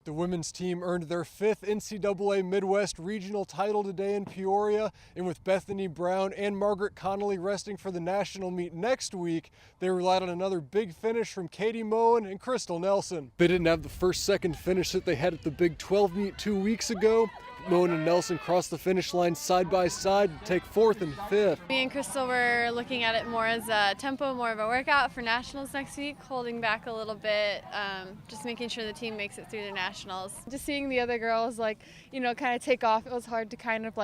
The women's team earned their 5th NCAA Midwest regional title today in Peoria, and with Bethany Brown and Margaret Connolly resting for the national meet next week, they relied on another big finish from Katie Moen and Crystal Nelson. They didn't have the first-second finish that they had at the Big 12 meet 2 weeks ago. Moen and Nelson crossed the finish line side by side to take 4th and 5th. Me and Crystal were looking at it more as a tempo, more of a workout for nationals next week, holding back a little bit, just making sure the team makes it through the nationals. Just seeing the other girls kind of take off, it was hard to kind of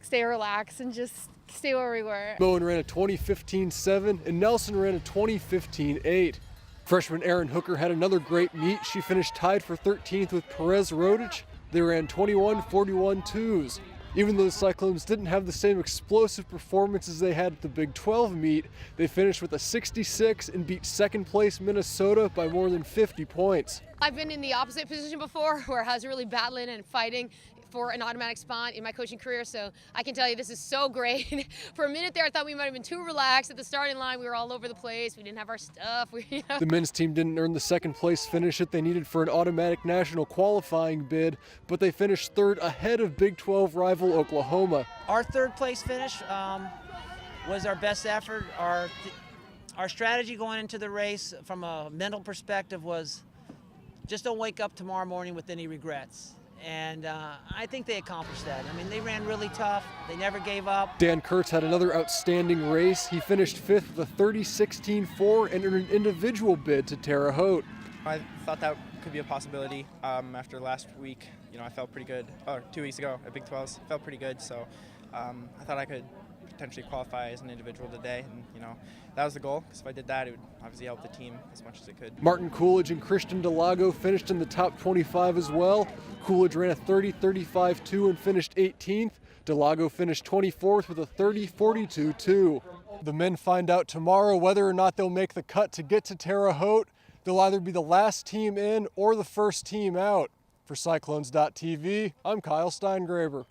stay relaxed and just stay where we were. Moen ran a 20:15.7 and Nelson ran a 20:15.8. Freshman Erin Hooker had another great meet. She finished tied for 13th with Perez Rodich. They ran 21:41.2s. Even though the Cyclones didn't have the same explosive performance as they had at the Big 12 meet, they finished with a 66 and beat second place Minnesota by more than 50 points. I've been in the opposite position before where I was really battling and fighting for an automatic spot in my coaching career, so I can tell you this is so great. For a minute there I thought we might have been too relaxed at the starting line. We were all over the place. We didn't have our stuff. The men's team didn't earn the second place finish that they needed for an automatic national qualifying bid, but they finished 3rd ahead of Big 12 rival Oklahoma. Our 3rd place finish was our best effort. Our strategy going into the race from a mental perspective was just don't wake up tomorrow morning with any regrets. And I think they accomplished that. I mean, they ran really tough. They never gave up. Dan Kurtz had another outstanding race. He finished 5th with a 30:16.4 and earned an individual bid to Terre Haute. I thought that could be a possibility after last week. I felt pretty good. 2 weeks ago at Big 12s, felt pretty good. So I thought I could potentially qualify as an individual today, and that was the goal, because if I did that, it would obviously help the team as much as it could. Martin Coolidge and Christian Delago finished in the top 25 as well. Coolidge ran a 30:35.2 and finished 18th. Delago finished 24th with a 30:42.2. The men find out tomorrow whether or not they'll make the cut to get to Terre Haute. They'll either be the last team in or the first team out. For Cyclones.tv, I'm Kyle Steingraber.